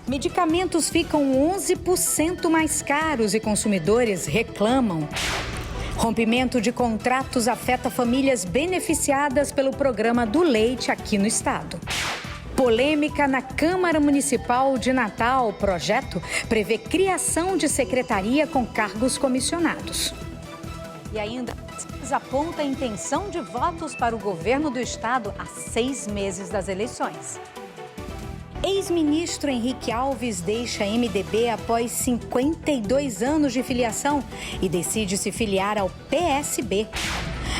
Medicamentos ficam 11% mais caros e consumidores reclamam. Rompimento de contratos afeta famílias beneficiadas pelo programa do leite aqui no estado. Polêmica na Câmara Municipal de Natal. O projeto prevê criação de secretaria com cargos comissionados. E ainda aponta a intenção de votos para o governo do estado a 6 meses das eleições. Ex-ministro Henrique Alves deixa MDB após 52 anos de filiação e decide se filiar ao PSB.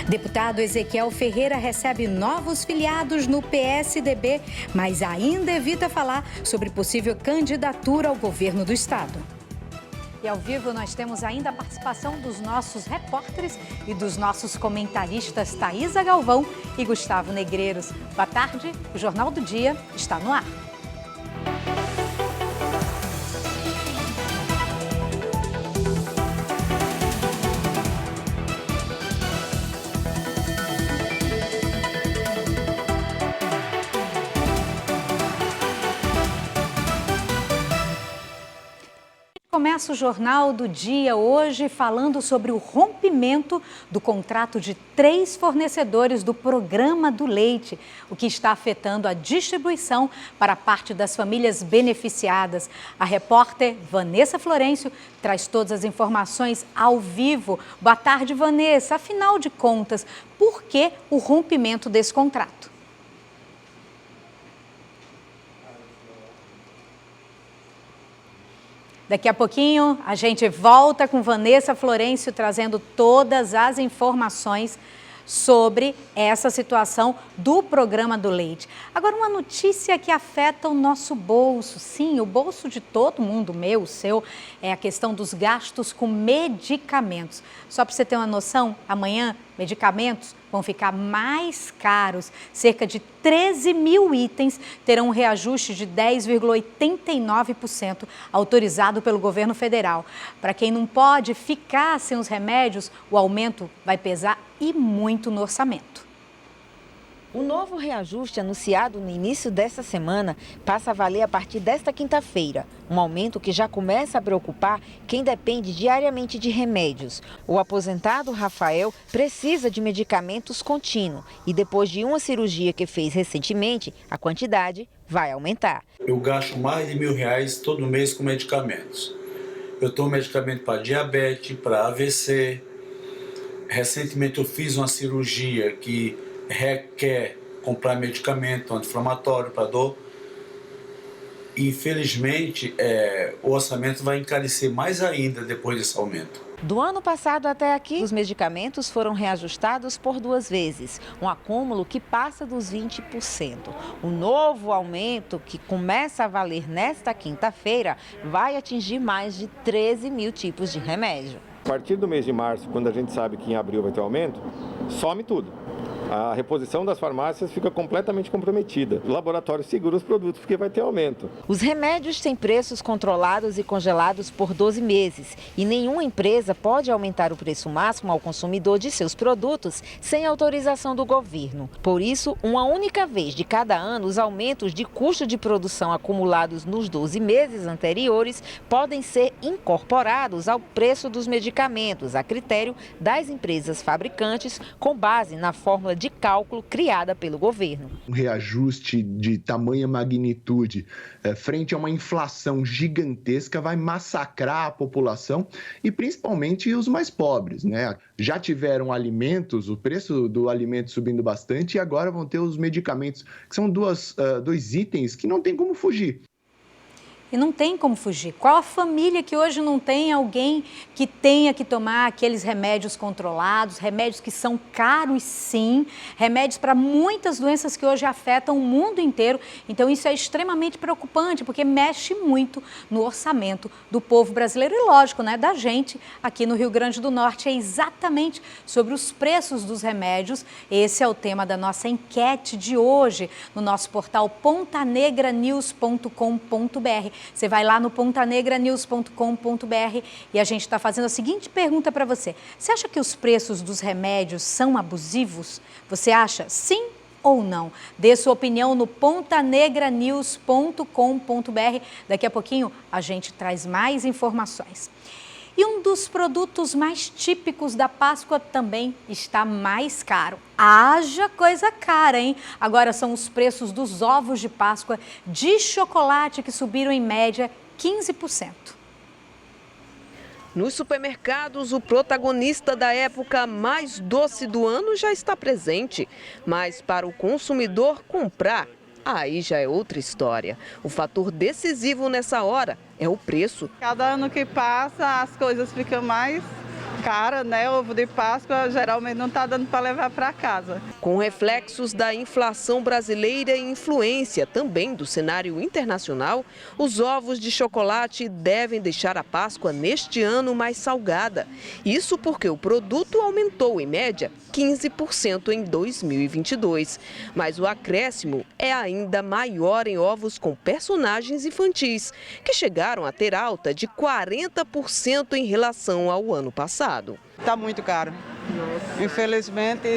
Deputado Ezequiel Ferreira recebe novos filiados no PSDB, mas ainda evita falar sobre possível candidatura ao governo do estado. E ao vivo nós temos ainda a participação dos nossos repórteres e dos nossos comentaristas Thaisa Galvão e Gustavo Negreiros. Boa tarde, o Jornal do Dia está no ar. Começa o Jornal do Dia hoje falando sobre o rompimento do contrato de 3 fornecedores do programa do leite, o que está afetando a distribuição para parte das famílias beneficiadas. A repórter Vanessa Florencio traz todas as informações ao vivo. Boa tarde, Vanessa. Afinal de contas, por que o rompimento desse contrato? Daqui a pouquinho a gente volta com Vanessa Florencio trazendo todas as informações sobre essa situação do programa do leite. Agora, uma notícia que afeta o nosso bolso. Sim, o bolso de todo mundo, meu, o seu, é a questão dos gastos com medicamentos. Só para você ter uma noção, amanhã medicamentos vão ficar mais caros. Cerca de 13 mil itens terão um reajuste de 10,89% autorizado pelo governo federal. Para quem não pode ficar sem os remédios, o aumento vai pesar e muito no orçamento. O novo reajuste anunciado no início desta semana passa a valer a partir desta quinta-feira. Um aumento que já começa a preocupar quem depende diariamente de remédios. O aposentado Rafael precisa de medicamentos contínuo e depois de uma cirurgia que fez recentemente, a quantidade vai aumentar. Eu gasto mais de R$1.000 todo mês com medicamentos. Eu tomo medicamento para diabetes, para AVC. Recentemente eu fiz uma cirurgia que requer comprar medicamento anti-inflamatório para dor. Infelizmente, o orçamento vai encarecer mais ainda depois desse aumento. Do ano passado até aqui, os medicamentos foram reajustados por 2 vezes, um acúmulo que passa dos 20%. O novo aumento, que começa a valer nesta quinta-feira, vai atingir mais de 13 mil tipos de remédio. A partir do mês de março, quando a gente sabe que em abril vai ter aumento, some tudo. A reposição das farmácias fica completamente comprometida. O laboratório segura os produtos porque vai ter aumento. Os remédios têm preços controlados e congelados por 12 meses. E nenhuma empresa pode aumentar o preço máximo ao consumidor de seus produtos sem autorização do governo. Por isso, uma única vez de cada ano, os aumentos de custo de produção acumulados nos 12 meses anteriores podem ser incorporados ao preço dos medicamentos, a critério das empresas fabricantes, com base na fórmula de cálculo criada pelo governo. Um reajuste de tamanha magnitude frente a uma inflação gigantesca vai massacrar a população e principalmente os mais pobres, né? Já tiveram alimentos, o preço do alimento subindo bastante e agora vão ter os medicamentos, que são dois itens que não tem como fugir. E não tem como fugir. Qual a família que hoje não tem alguém que tenha que tomar aqueles remédios controlados, remédios que são caros sim, remédios para muitas doenças que hoje afetam o mundo inteiro. Então isso é extremamente preocupante, porque mexe muito no orçamento do povo brasileiro e, lógico, né, da gente aqui no Rio Grande do Norte. É exatamente sobre os preços dos remédios. Esse é o tema da nossa enquete de hoje no nosso portal pontanegranews.com.br. Você vai lá no pontanegranews.com.br e a gente está fazendo a seguinte pergunta para você. Você acha que os preços dos remédios são abusivos? Você acha sim ou não? Dê sua opinião no pontanegranews.com.br. Daqui a pouquinho a gente traz mais informações. E um dos produtos mais típicos da Páscoa também está mais caro. Haja coisa cara, hein? Agora são os preços dos ovos de Páscoa de chocolate que subiram em média 15%. Nos supermercados, o protagonista da época mais doce do ano já está presente. Mas para o consumidor comprar, aí já é outra história. O fator decisivo nessa hora é o preço. Cada ano que passa, as coisas ficam mais caras, né? O ovo de Páscoa geralmente não está dando para levar para casa. Com reflexos da inflação brasileira e influência também do cenário internacional, os ovos de chocolate devem deixar a Páscoa neste ano mais salgada. Isso porque o produto aumentou em média 15% em 2022. Mas o acréscimo é ainda maior em ovos com personagens infantis, que chegaram a ter alta de 40% em relação ao ano passado. Está muito caro. Infelizmente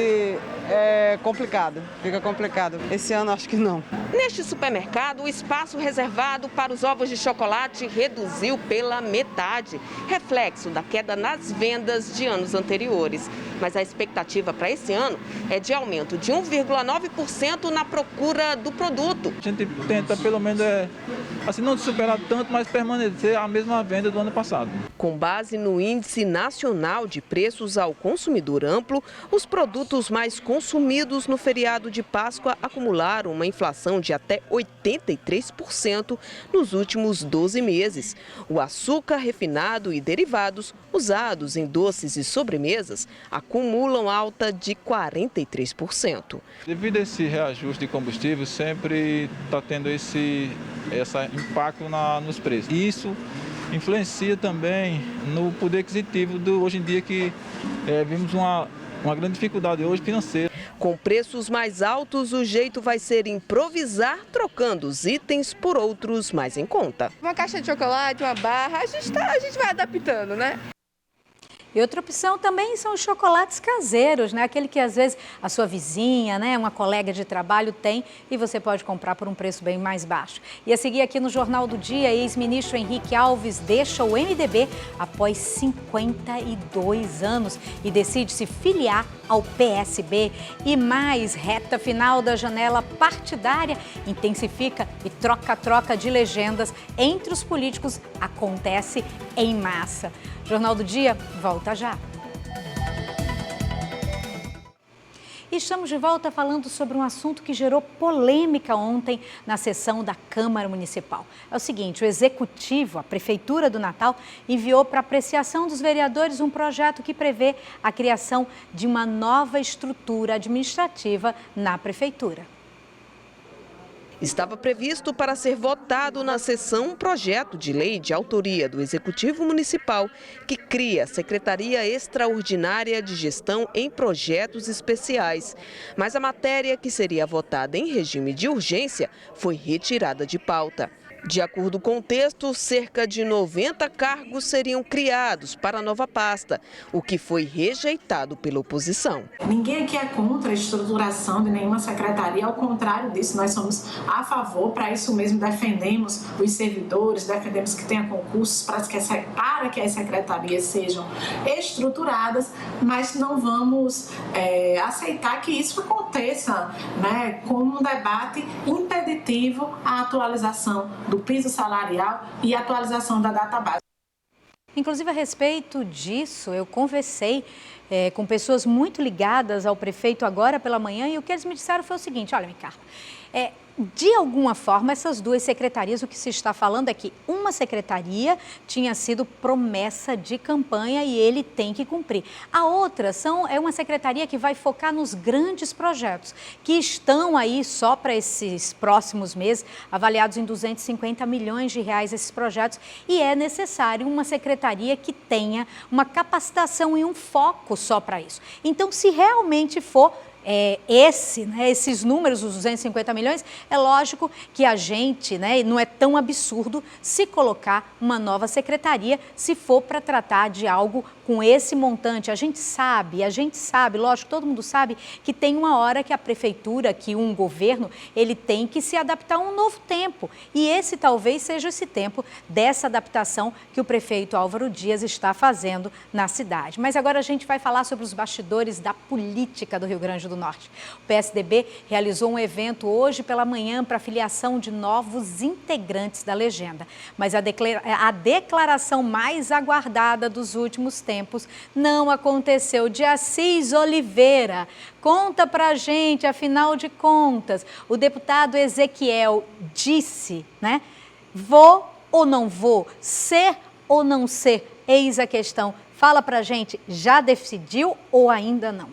é complicado, fica complicado. Esse ano acho que não. Neste supermercado, o espaço reservado para os ovos de chocolate reduziu pela metade, reflexo da queda nas vendas de anos anteriores. Mas a expectativa para esse ano é de aumento de 1,9% na procura do produto. A gente tenta pelo menos, assim, não superar tanto, mas permanecer a mesma venda do ano passado. Com base no Índice Nacional de Preços ao Consumidor Amplo, os produtos mais consumidos no feriado de Páscoa acumularam uma inflação de até 83% nos últimos 12 meses. O açúcar refinado e derivados usados em doces e sobremesas acumulam alta de 43%. Devido a esse reajuste de combustível, sempre está tendo esse impacto nos preços. E isso influencia também no poder aquisitivo hoje em dia, que vimos uma grande dificuldade hoje financeira. Com preços mais altos, o jeito vai ser improvisar, trocando os itens por outros mais em conta. Uma caixa de chocolate, uma barra, a gente vai adaptando, né? E outra opção também são os chocolates caseiros, né? Aquele que às vezes a sua vizinha, né, uma colega de trabalho tem e você pode comprar por um preço bem mais baixo. E a seguir aqui no Jornal do Dia, ex-ministro Henrique Alves deixa o MDB após 52 anos e decide se filiar ao PSB. E mais, reta final da janela partidária intensifica e troca-troca de legendas entre os políticos acontece em massa. Jornal do Dia volta já. E estamos de volta falando sobre um assunto que gerou polêmica ontem na sessão da Câmara Municipal. É o seguinte, o Executivo, a Prefeitura do Natal, enviou para apreciação dos vereadores um projeto que prevê a criação de uma nova estrutura administrativa na Prefeitura. Estava previsto para ser votado na sessão um projeto de lei de autoria do Executivo Municipal que cria a Secretaria Extraordinária de Gestão em Projetos Especiais. Mas a matéria, que seria votada em regime de urgência, foi retirada de pauta. De acordo com o texto, cerca de 90 cargos seriam criados para a nova pasta, o que foi rejeitado pela oposição. Ninguém aqui é contra a estruturação de nenhuma secretaria, ao contrário disso, nós somos a favor, para isso mesmo defendemos os servidores, defendemos que tenha concursos para que as secretarias sejam estruturadas, mas não vamos aceitar que isso aconteça, né, como um debate impeditivo à atualização do piso salarial e atualização da database. Inclusive, a respeito disso, eu conversei com pessoas muito ligadas ao prefeito agora pela manhã e o que eles me disseram foi o seguinte: olha, Micarla, de alguma forma, essas duas secretarias, o que se está falando é que uma secretaria tinha sido promessa de campanha e ele tem que cumprir. A outra é uma secretaria que vai focar nos grandes projetos, que estão aí só para esses próximos meses, avaliados em 250 milhões de reais esses projetos, e é necessário uma secretaria que tenha uma capacitação e um foco só para isso. Então, se realmente for esses números, os 250 milhões, é lógico que a gente, né, não é tão absurdo se colocar uma nova secretaria se for para tratar de algo com esse montante. A gente sabe, lógico, todo mundo sabe que tem uma hora que a prefeitura, que um governo, ele tem que se adaptar a um novo tempo. E esse talvez seja esse tempo dessa adaptação que o prefeito Álvaro Dias está fazendo na cidade. Mas agora a gente vai falar sobre os bastidores da política do Rio Grande do Norte. O PSDB realizou um evento hoje pela manhã para a filiação de novos integrantes da legenda. Mas a declaração mais aguardada dos últimos tempos não aconteceu. De Assis Oliveira, conta pra gente, afinal de contas, o deputado Ezequiel disse, né? Vou ou não vou? Ser ou não ser? Eis a questão. Fala pra gente, já decidiu ou ainda não?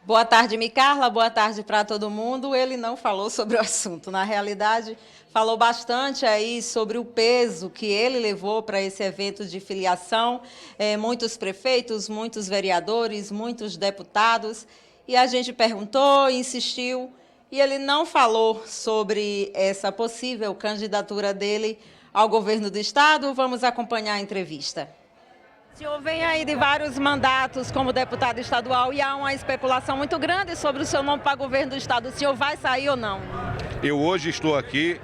Boa tarde, Micarla. Boa tarde para todo mundo. Ele não falou sobre o assunto. Na realidade, falou bastante aí sobre o peso que ele levou para esse evento de filiação. Muitos prefeitos, muitos vereadores, muitos deputados. E a gente perguntou, insistiu, e ele não falou sobre essa possível candidatura dele ao governo do Estado. Vamos acompanhar a entrevista. O senhor vem aí de vários mandatos como deputado estadual e há uma especulação muito grande sobre o seu nome para governo do Estado. O senhor vai sair ou não? Eu hoje estou aqui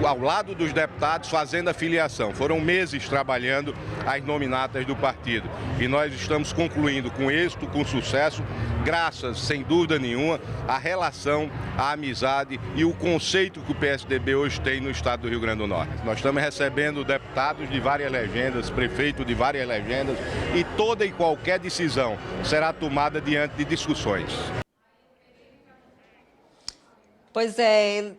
ao lado dos deputados fazendo a filiação. Foram meses trabalhando as nominatas do partido e nós estamos concluindo com êxito, com sucesso, graças, sem dúvida nenhuma, à relação, à amizade e o conceito que o PSDB hoje tem no estado do Rio Grande do Norte. Nós estamos recebendo deputados de várias legendas, prefeitos de várias legendas e toda e qualquer decisão será tomada diante de discussões. Pois é,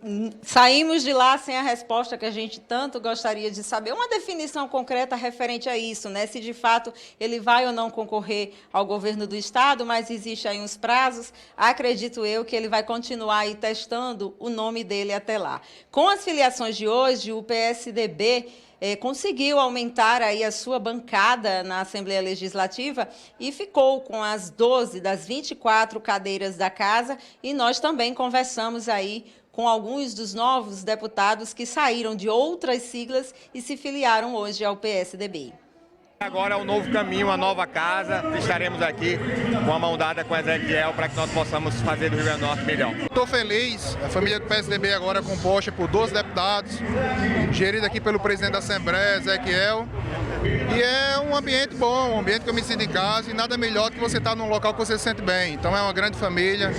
saímos de lá sem a resposta que a gente tanto gostaria de saber. Uma definição concreta referente a isso, né? Se de fato ele vai ou não concorrer ao governo do Estado, mas existe aí uns prazos. Acredito eu que ele vai continuar aí testando o nome dele até lá. Com as filiações de hoje, o PSDB conseguiu aumentar aí a sua bancada na Assembleia Legislativa e ficou com as 12 das 24 cadeiras da casa, e nós também conversamos aí com alguns dos novos deputados que saíram de outras siglas e se filiaram hoje ao PSDB. Agora é um novo caminho, uma nova casa. Estaremos aqui com a mão dada com o Ezequiel para que nós possamos fazer do Rio Grande do Norte melhor. Estou feliz, a família do PSDB agora composta por 12 deputados, gerida aqui pelo presidente da Assembleia, Ezequiel. E é um ambiente bom, um ambiente que eu me sinto em casa e nada melhor que você estar num local que você se sente bem. Então é uma grande família.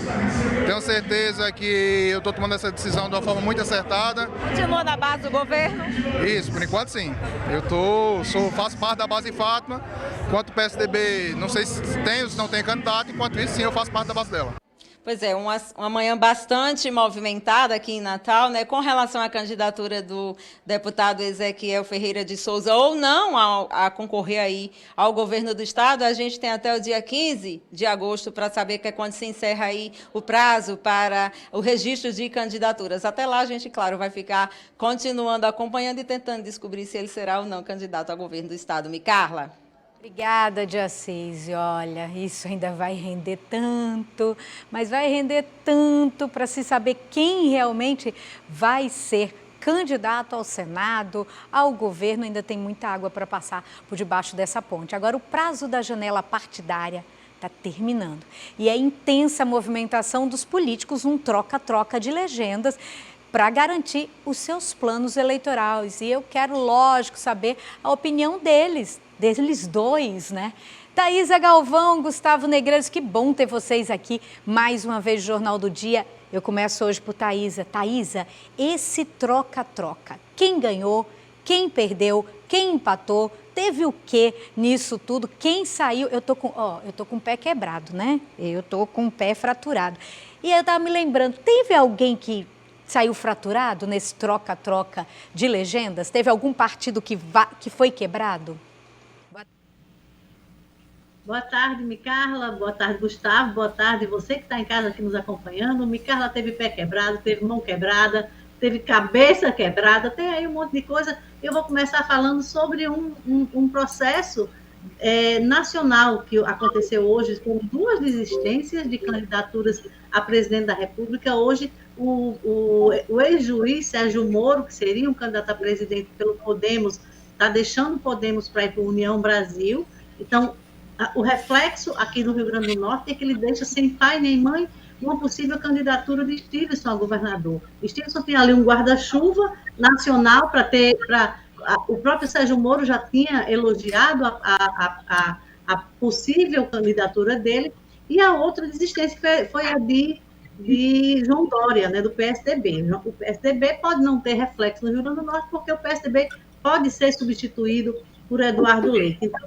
Tenho certeza que eu estou tomando essa decisão de uma forma muito acertada. Continua na base do governo? Isso, por enquanto sim. Eu faço parte da base de Fátima. Enquanto o PSDB, não sei se tem ou se não tem candidato, enquanto isso sim eu faço parte da base dela. Pois é, uma manhã bastante movimentada aqui em Natal, né, com relação à candidatura do deputado Ezequiel Ferreira de Souza ou não a concorrer aí ao governo do Estado. A gente tem até o dia 15 de agosto para saber que é quando se encerra aí o prazo para o registro de candidaturas. Até lá a gente, claro, vai ficar continuando acompanhando e tentando descobrir se ele será ou não candidato ao governo do Estado. Micarla. Obrigada, de Assis. Olha, isso ainda vai render tanto, mas vai render tanto para se saber quem realmente vai ser candidato ao Senado, ao governo. Ainda tem muita água para passar por debaixo dessa ponte. Agora, o prazo da janela partidária está terminando e é intensa a movimentação dos políticos, um troca-troca de legendas para garantir os seus planos eleitorais. E eu quero, lógico, saber a opinião deles dois, né? Thaísa Galvão, Gustavo Negreiros, que bom ter vocês aqui mais uma vez no Jornal do Dia. Eu começo hoje por Thaísa. Thaísa, esse troca-troca, quem ganhou, quem perdeu, quem empatou, teve o quê nisso tudo, quem saiu? Eu tô com o pé quebrado, né? Eu tô com o pé fraturado. E eu tava me lembrando, teve alguém que saiu fraturado nesse troca-troca de legendas? Teve algum partido que foi quebrado? Boa tarde, Micarla. Boa tarde, Gustavo. Boa tarde, você que está em casa aqui nos acompanhando. Micarla teve pé quebrado, teve mão quebrada, teve cabeça quebrada, tem aí um monte de coisa. Eu vou começar falando sobre um processo nacional que aconteceu hoje, com 2 desistências de candidaturas a presidente da República. Hoje, o ex-juiz Sérgio Moro, que seria um candidato a presidente pelo Podemos, está deixando o Podemos para ir para a União Brasil. Então, o reflexo aqui no Rio Grande do Norte é que ele deixa sem pai nem mãe uma possível candidatura de Stevenson a governador. Stevenson tem ali um guarda-chuva nacional o próprio Sérgio Moro já tinha elogiado a possível candidatura dele, e a outra desistência foi a de João Dória, né, do PSDB. O PSDB pode não ter reflexo no Rio Grande do Norte, porque o PSDB pode ser substituído por Eduardo Leite. Então,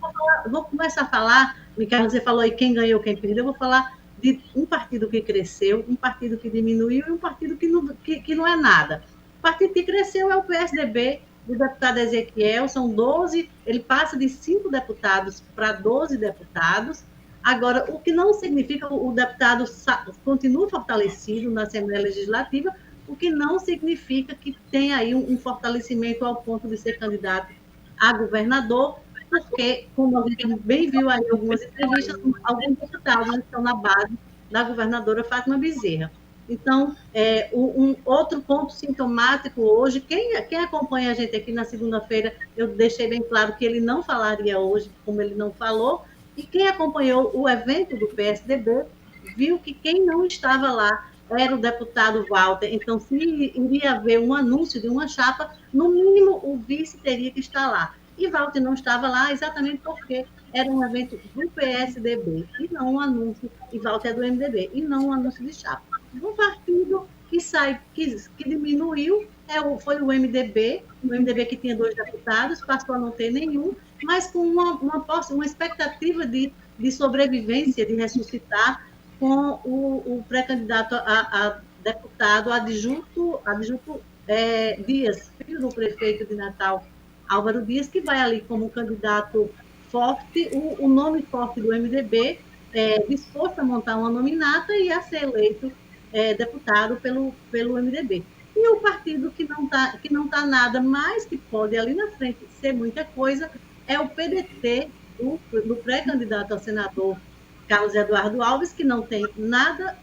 vou começar a falar, Micael, você falou aí quem ganhou, quem perdeu, eu vou falar de um partido que cresceu, um partido que diminuiu e um partido que não é nada. O partido que cresceu é o PSDB, do deputado Ezequiel, são 12, ele passa de 5 deputados para 12 deputados. Agora, o que não significa, o deputado continua fortalecido na Assembleia Legislativa, o que não significa que tem aí um fortalecimento ao ponto de ser candidato a governador, porque, como a gente bem viu aí em algumas entrevistas, alguns deputados estão na base da governadora Fátima Bezerra. Então, um outro ponto sintomático hoje, quem acompanha a gente aqui na segunda-feira, eu deixei bem claro que ele não falaria hoje, como ele não falou, e quem acompanhou o evento do PSDB viu que quem não estava lá era o deputado Walter. Então, se iria haver um anúncio de uma chapa, no mínimo o vice teria que estar lá. E Walter não estava lá exatamente porque era um evento do PSDB, e não um anúncio, e Walter é do MDB, e não um anúncio de chapa. Um partido que diminuiu foi o MDB que tinha 2 deputados, passou a não ter nenhum, mas com uma expectativa de sobrevivência, de ressuscitar, com o pré-candidato a deputado adjunto Dias, filho do prefeito de Natal, Álvaro Dias, que vai ali como candidato forte, o nome forte do MDB, disposto a montar uma nominata e a ser eleito deputado pelo MDB. E o partido que não tá nada, mas que pode ali na frente ser muita coisa, é o PDT, do pré-candidato a senador Carlos Eduardo Alves, que não tem nada,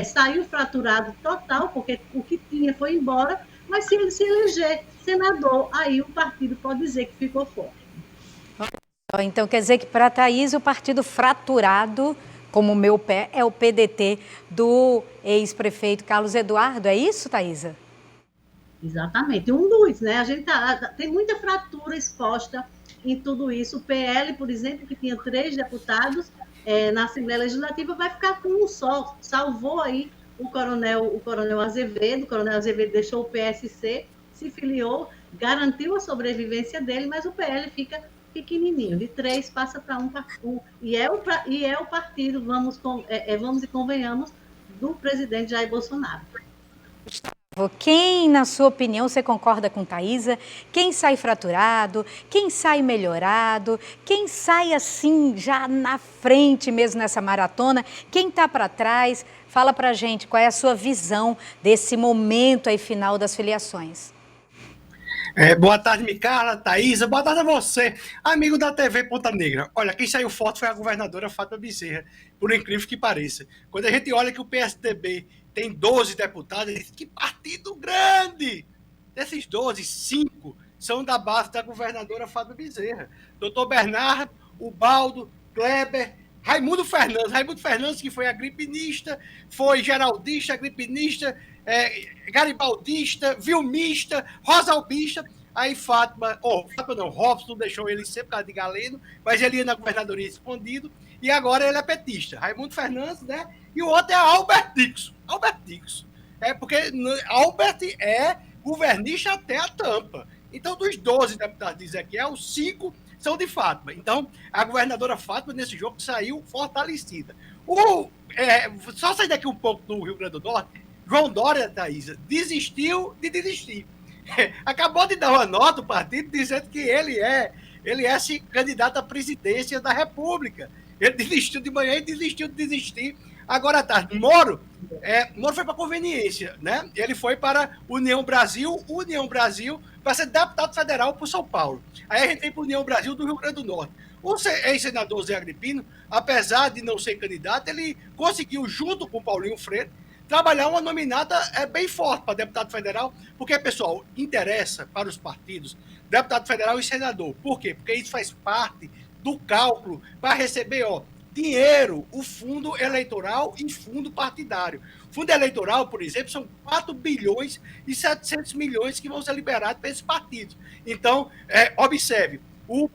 saiu fraturado total, porque o que tinha foi embora, mas se ele se eleger senador, aí o partido pode dizer que ficou forte. Então quer dizer que para a Thaís o partido fraturado, como o meu pé, é o PDT do ex-prefeito Carlos Eduardo, é isso, Thaísa? Exatamente, um dos, né? A gente tem muita fratura exposta em tudo isso. O PL, por exemplo, que tinha 3 deputados na Assembleia Legislativa, vai ficar com um só. Salvou aí o coronel Azevedo. O coronel Azevedo deixou o PSC, se filiou, garantiu a sobrevivência dele, mas o PL fica pequenininho, de 3 passa para 1, e é o partido, vamos e convenhamos, do presidente Jair Bolsonaro. Quem, na sua opinião, você concorda com Thaísa? Quem sai fraturado? Quem sai melhorado? Quem sai assim, já na frente mesmo nessa maratona? Quem está para trás? Fala para a gente qual é a sua visão desse momento aí final das filiações. Boa tarde, Micaela, Thaísa, boa tarde a você, amigo da TV Ponta Negra. Olha, quem saiu forte foi a governadora Fátima Bezerra, por incrível que pareça. Quando a gente olha que o PSDB tem 12 deputados, a gente diz, que partido grande! Desses 12, 5 são da base da governadora Fátima Bezerra. Doutor Bernardo, Ubaldo, Kleber, Raimundo Fernandes, que foi agripinista, foi geraldista, agripinista, garibaldista, vilmista, rosalbista. Aí Robson deixou ele ser por causa de Galeno, mas ele ia na governadoria escondido, e agora ele é petista. Raimundo Fernandes, né? E o outro é Albert Dixon. Porque Albert é governista até a tampa. Então, dos 12 deputados de Ezequiel, 5 são de Fátima. Então, a governadora Fátima, nesse jogo, saiu fortalecida. Só sair daqui um pouco do Rio Grande do Norte, João Dória, Thaísa, desistiu de desistir. Acabou de dar uma nota ao partido dizendo que ele é candidato à presidência da República. Ele desistiu de manhã e desistiu de desistir agora à tarde. Moro foi para conveniência, né? Ele foi para União Brasil para ser deputado federal por São Paulo. Aí a gente tem para a União Brasil do Rio Grande do Norte. O ex-senador Zé Agripino, apesar de não ser candidato, ele conseguiu, junto com Paulinho Freire, trabalhar uma nominata bem forte para deputado federal, porque, pessoal, interessa para os partidos deputado federal e senador. Por quê? Porque isso faz parte do cálculo para receber dinheiro, o fundo eleitoral e fundo partidário. Fundo eleitoral, por exemplo, são 4 bilhões e 700 milhões que vão ser liberados para esses partidos. Então, observe, o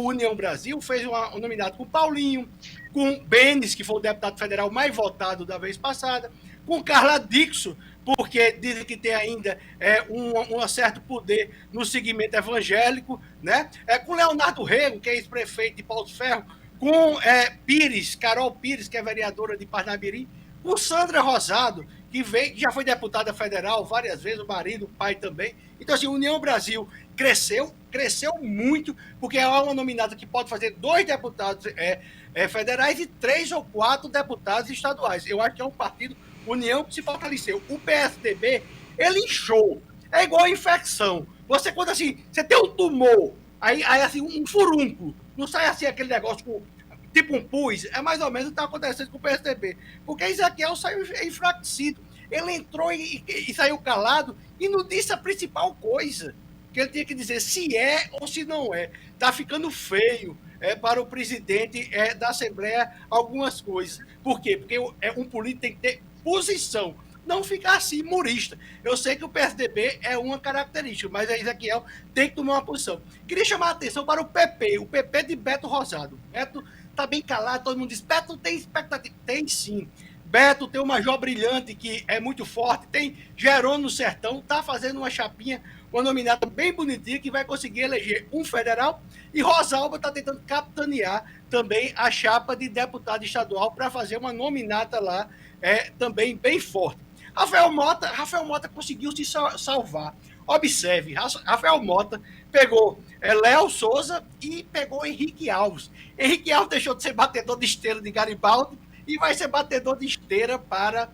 União Brasil fez um nominado com Paulinho, com Benes, que foi o deputado federal mais votado da vez passada, com Carla Dixon, porque dizem que tem ainda um certo poder no segmento evangélico, né? Com Leonardo Rego, que é ex-prefeito de Paulo Ferro, com Carol Pires, que é vereadora de Parnamirim, com Sandra Rosado, que já foi deputada federal várias vezes, o marido, o pai também. Então, assim, a União Brasil cresceu muito, porque é uma nominada que pode fazer 2 deputados federais e 3 ou 4 deputados estaduais. Eu acho que é um partido União que se fortaleceu. O PSDB, ele inchou. É igual a infecção. Você, quando assim, você tem um tumor, aí assim, um furúnculo, não sai assim aquele negócio tipo um pus, é mais ou menos o que está acontecendo com o PSDB. Porque Ezequiel saiu enfraquecido. Ele entrou e saiu calado e não disse a principal coisa, que ele tinha que dizer se é ou se não é. Está ficando feio para o presidente da Assembleia algumas coisas. Por quê? Porque um político tem que ter posição, não ficar assim murista. Eu sei que o PSDB é uma característica, mas a Ezequiel tem que tomar uma posição. Queria chamar a atenção para o PP de Beto Rosado. Beto está bem calado, todo mundo diz, Beto tem expectativa. Tem sim. Beto tem o Major Brilhante, que é muito forte, tem Jerônimo Sertão, está fazendo uma chapinha, uma nominata bem bonitinha, que vai conseguir eleger um federal, e Rosalba está tentando capitanear também a chapa de deputado estadual para fazer uma nominata lá, também bem forte. Rafael Mota conseguiu se salvar. Observe, Rafael Mota pegou Léo Souza e pegou Henrique Alves. Henrique Alves deixou de ser batedor de esteira de Garibaldi e vai ser batedor de esteira para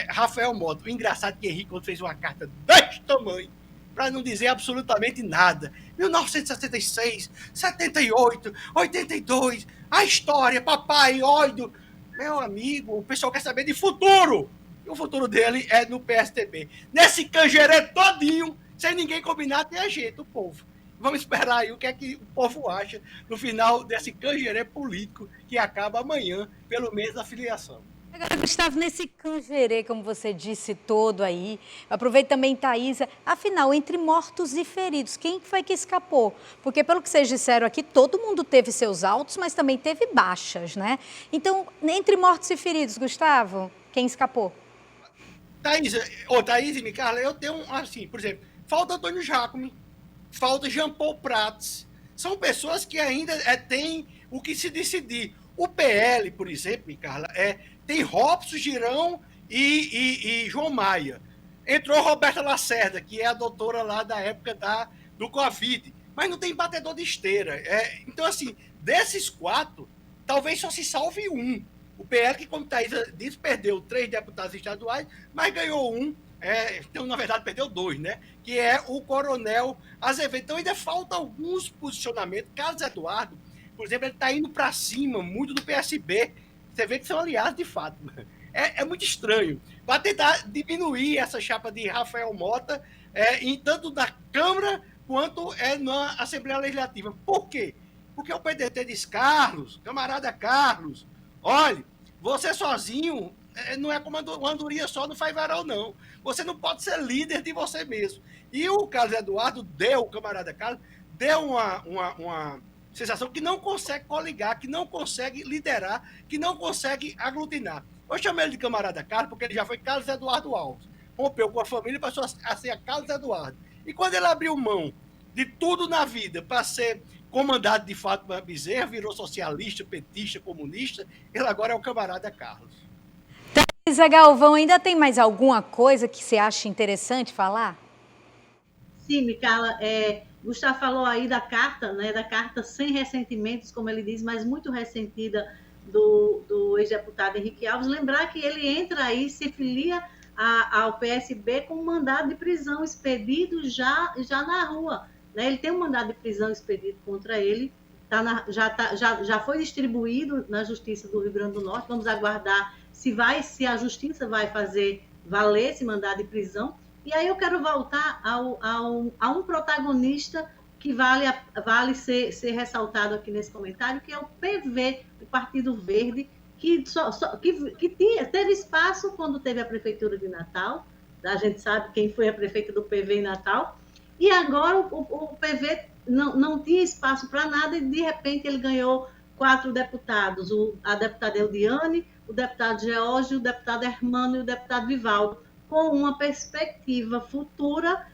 Rafael Mota. O engraçado é que Henrique, quando fez uma carta deste tamanho, para não dizer absolutamente nada, 1976, 78, 82, a história, papai, óido. Meu amigo, o pessoal quer saber de futuro. E o futuro dele é no PSDB. Nesse canjerê todinho, sem ninguém combinar, tem a gente, o povo. Vamos esperar aí o que é que o povo acha no final desse canjerê político que acaba amanhã pelo mês da filiação. Agora, Gustavo, nesse canjerê, como você disse, todo aí, aproveito também, Thaísa, afinal, entre mortos e feridos, quem foi que escapou? Porque, pelo que vocês disseram aqui, todo mundo teve seus altos, mas também teve baixas, né? Então, entre mortos e feridos, Gustavo, quem escapou? Thaísa e Micarla, eu tenho, assim, por exemplo, falta Antônio Jacome, falta Jean Paul Prats, são pessoas que ainda têm o que se decidir. O PL, por exemplo, Micarla, tem Robson, Girão e João Maia. Entrou Roberta Lacerda, que é a doutora lá da época do Covid, mas não tem batedor de esteira. Então, assim, desses 4, talvez só se salve um. O PL, que, como Thaísa disse, perdeu 3 deputados estaduais, mas ganhou um, então, na verdade, perdeu 2, né? Que é o Coronel Azevedo. Então, ainda falta alguns posicionamentos. Carlos Eduardo, por exemplo, ele está indo para cima muito do PSB. Você vê que são aliados de fato. É muito estranho. Vai tentar diminuir essa chapa de Rafael Mota, tanto na Câmara quanto na Assembleia Legislativa. Por quê? Porque o PDT diz, Carlos, camarada Carlos, olha, você sozinho não é como uma andorinha só, não faz varal, não. Você não pode ser líder de você mesmo. E o Carlos Eduardo o camarada Carlos, deu uma sensação que não consegue coligar, que não consegue liderar, que não consegue aglutinar. Eu chamei ele de camarada Carlos porque ele já foi Carlos Eduardo Alves. Rompeu com a família e passou a ser Carlos Eduardo. E quando ele abriu mão de tudo na vida para ser comandado de Fátima Bezerra, virou socialista, petista, comunista, ele agora é o camarada Carlos. Thaísa Galvão, ainda tem mais alguma coisa que você acha interessante falar? Sim, Micarla, Gustavo falou aí da carta, né, da carta sem ressentimentos, como ele diz, mas muito ressentida do ex-deputado Henrique Alves. Lembrar que ele entra aí, se filia ao PSB com um mandado de prisão expedido já na rua. Né? Ele tem um mandado de prisão expedido contra ele, já foi distribuído na Justiça do Rio Grande do Norte. Vamos aguardar se a Justiça vai fazer valer esse mandado de prisão. E aí eu quero voltar a um protagonista que vale ser ressaltado aqui nesse comentário, que é o PV, o Partido Verde, que teve espaço quando teve a Prefeitura de Natal. A gente sabe quem foi a prefeita do PV em Natal. E agora o PV não tinha espaço para nada e, de repente, ele ganhou 4 deputados. A deputada Eldiane, o deputado Geórgio, o deputado Hermano e o deputado Vivaldo, com uma perspectiva futura.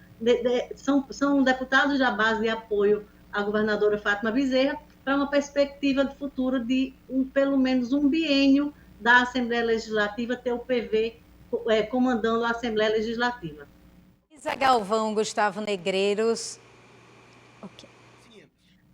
São deputados da base de apoio à governadora Fátima Bezerra, para uma perspectiva de futuro de pelo menos um biênio da Assembleia Legislativa, ter o PV comandando a Assembleia Legislativa. Isa Galvão, Gustavo Negreiros. Okay.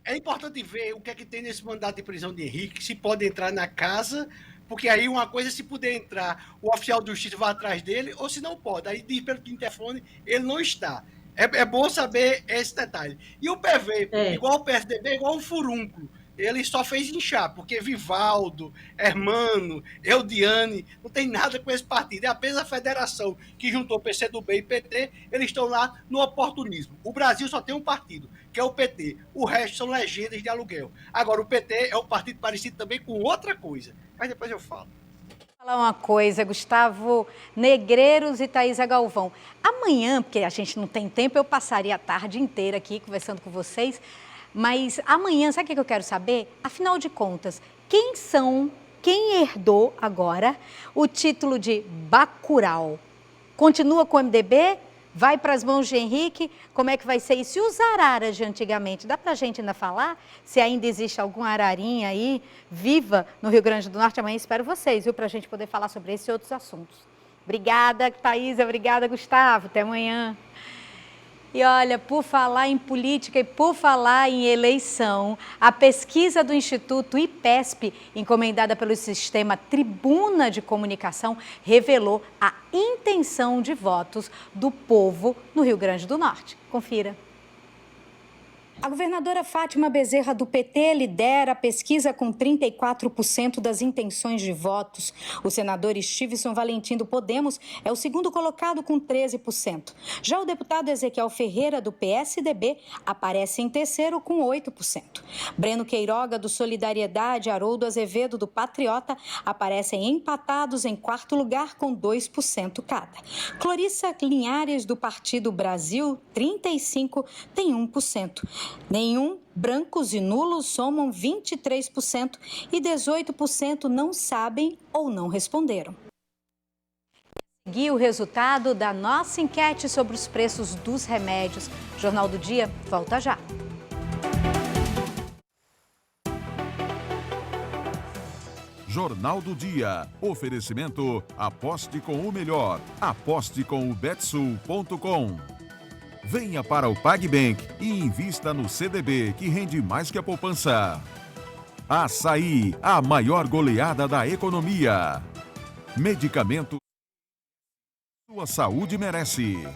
É importante ver o que é que tem nesse mandato de prisão de Henrique, se pode entrar na casa, porque aí uma coisa é se puder entrar, o oficial de justiça vai atrás dele, ou se não pode. Aí diz pelo interfone, ele não está. É bom saber esse detalhe. E o PV, igual o PSDB, igual um furúnculo. Ele só fez inchar, porque Vivaldo, Hermano, Eldiane, não tem nada com esse partido. É apenas a federação que juntou PCdoB e PT, eles estão lá no oportunismo. O Brasil só tem um partido, que é o PT. O resto são legendas de aluguel. Agora, o PT é um partido parecido também com outra coisa. Mas depois eu falo. Vou falar uma coisa, Gustavo Negreiros e Thaisa Galvão. Amanhã, porque a gente não tem tempo, eu passaria a tarde inteira aqui conversando com vocês. Mas amanhã, sabe o que eu quero saber? Afinal de contas, quem herdou agora o título de Bacurau? Continua com o MDB? Vai para as mãos de Henrique? Como é que vai ser isso? E os araras de antigamente? Dá para a gente ainda falar? Se ainda existe alguma ararinha aí viva no Rio Grande do Norte? Amanhã espero vocês, viu? Para a gente poder falar sobre esse e outros assuntos. Obrigada, Thaisa. Obrigada, Gustavo. Até amanhã. E olha, por falar em política e por falar em eleição, a pesquisa do Instituto IPESP, encomendada pelo sistema Tribuna de Comunicação, revelou a intenção de votos do povo no Rio Grande do Norte. Confira. A governadora Fátima Bezerra, do PT, lidera a pesquisa com 34% das intenções de votos. O senador Estiveson Valentim, do Podemos, é o segundo colocado com 13%. Já o deputado Ezequiel Ferreira, do PSDB, aparece em terceiro com 8%. Breno Queiroga, do Solidariedade, Haroldo Azevedo, do Patriota, aparecem empatados em quarto lugar com 2% cada. Clorissa Linhares, do Partido Brasil, 35%, tem 1%. Nenhum, brancos e nulos somam 23% e 18% não sabem ou não responderam. Seguir o resultado da nossa enquete sobre os preços dos remédios. Jornal do Dia volta já. Jornal do Dia. Oferecimento: aposte com o melhor. Aposte com o betsul.com. Venha para o PagBank e invista no CDB, que rende mais que a poupança. Açaí, a maior goleada da economia. Medicamento. Sua saúde merece.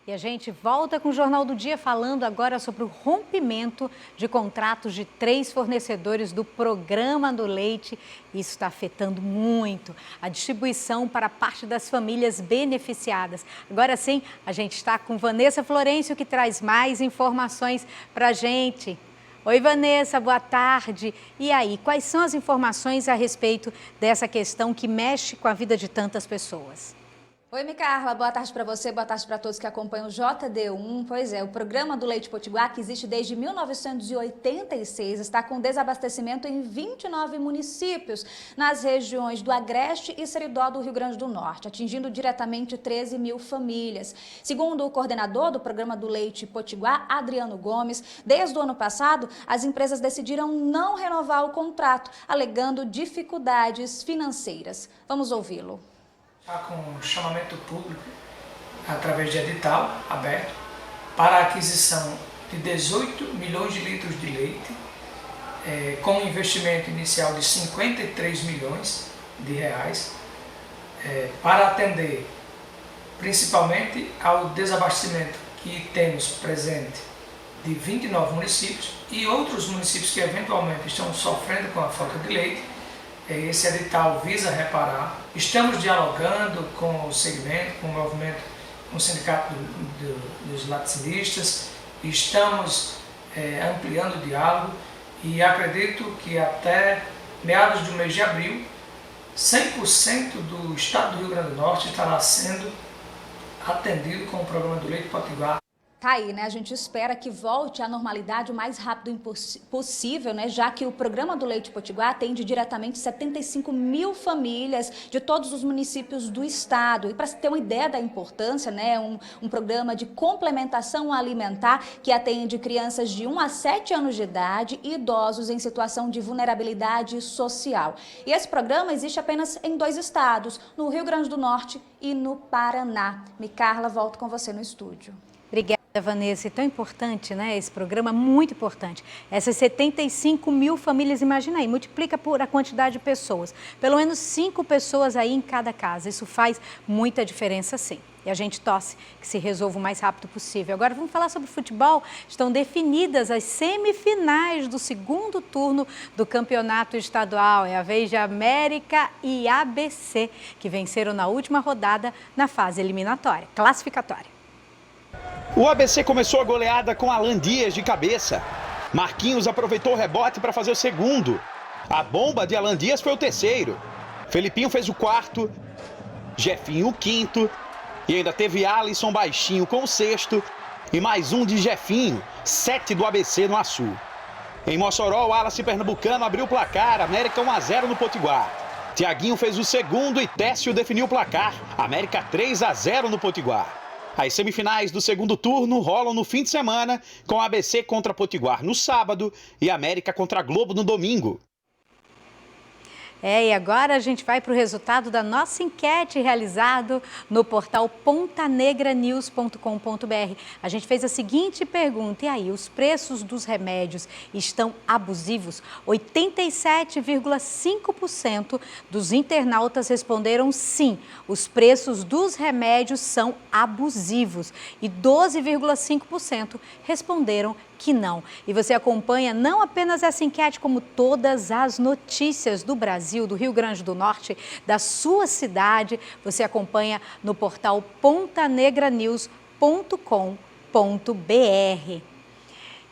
E a gente volta com o Jornal do Dia falando agora sobre o rompimento de contratos de 3 fornecedores do Programa do Leite. Isso está afetando muito a distribuição para parte das famílias beneficiadas. Agora sim, a gente está com Vanessa Florencio, que traz mais informações para a gente. Oi, Vanessa, boa tarde. E aí, quais são as informações a respeito dessa questão que mexe com a vida de tantas pessoas? Oi, Micarla, boa tarde para você, boa tarde para todos que acompanham o JD1. Pois é, o Programa do Leite Potiguar, que existe desde 1986, está com desabastecimento em 29 municípios, nas regiões do Agreste e Seridó do Rio Grande do Norte, atingindo diretamente 13 mil famílias. Segundo o coordenador do Programa do Leite Potiguar, Adriano Gomes, desde o ano passado, as empresas decidiram não renovar o contrato, alegando dificuldades financeiras. Vamos ouvi-lo. Está com chamamento público, através de edital aberto, para a aquisição de 18 milhões de litros de leite, com um investimento inicial de 53 milhões de reais, para atender principalmente ao desabastecimento que temos presente de 29 municípios e outros municípios que eventualmente estão sofrendo com a falta de leite. Esse edital visa reparar. Estamos dialogando com o segmento, com o movimento, com o sindicato dos laticínios, estamos ampliando o diálogo e acredito que até meados do mês de abril, 100% do estado do Rio Grande do Norte estará sendo atendido com o programa do Leite Potiguar. Tá aí, né? A gente espera que volte à normalidade o mais rápido possível, né? Já que o programa do Leite Potiguar atende diretamente 75 mil famílias de todos os municípios do estado. E para ter uma ideia da importância, né? Um programa de complementação alimentar que atende crianças de 1 a 7 anos de idade e idosos em situação de vulnerabilidade social. E esse programa existe apenas em 2 estados, no Rio Grande do Norte e no Paraná. Micarla, volto com você no estúdio. Obrigada, Vanessa. E tão importante, né? Esse programa, muito importante. Essas 75 mil famílias, imagina aí, multiplica por a quantidade de pessoas. Pelo menos 5 pessoas aí em cada casa. Isso faz muita diferença, sim. E a gente torce que se resolva o mais rápido possível. Agora vamos falar sobre futebol. Estão definidas as semifinais do 2º turno do campeonato estadual. É a vez de América e ABC, que venceram na última rodada na fase eliminatória, classificatória. O ABC começou a goleada com Alan Dias de cabeça. Marquinhos aproveitou o rebote para fazer o segundo. A bomba de Alan Dias foi o terceiro. Felipinho fez o quarto. Jefinho o quinto. E ainda teve Alisson baixinho com o sexto. E mais um de Jefinho, 7 do ABC no Açu. Em Mossoró, o Wallace pernambucano abriu o placar. América 1-0 no Potiguar. Tiaguinho fez o segundo e Técio definiu o placar. América 3-0 no Potiguar. As semifinais do 2º turno rolam no fim de semana, com ABC contra Potiguar no sábado e América contra Globo no domingo. E agora a gente vai para o resultado da nossa enquete realizado no portal pontanegranews.com.br. A gente fez a seguinte pergunta: e aí, os preços dos remédios estão abusivos? 87,5% dos internautas responderam sim, os preços dos remédios são abusivos. E 12,5% responderam que não. E você acompanha não apenas essa enquete, como todas as notícias do Brasil, do Rio Grande do Norte, da sua cidade, você acompanha no portal pontanegranews.com.br.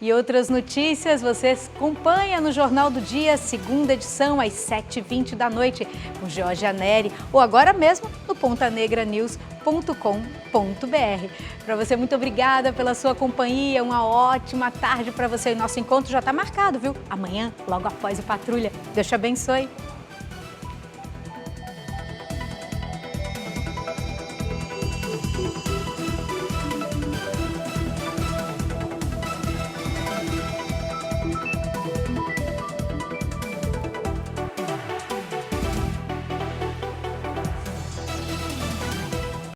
E outras notícias você acompanha no Jornal do Dia, 2ª edição, às 7h20 da noite, com Georgia Neri, ou agora mesmo no pontanegranews.com.br. Para você, muito obrigada pela sua companhia, uma ótima tarde para você. O nosso encontro já está marcado, viu? Amanhã, logo após o Patrulha. Deus te abençoe.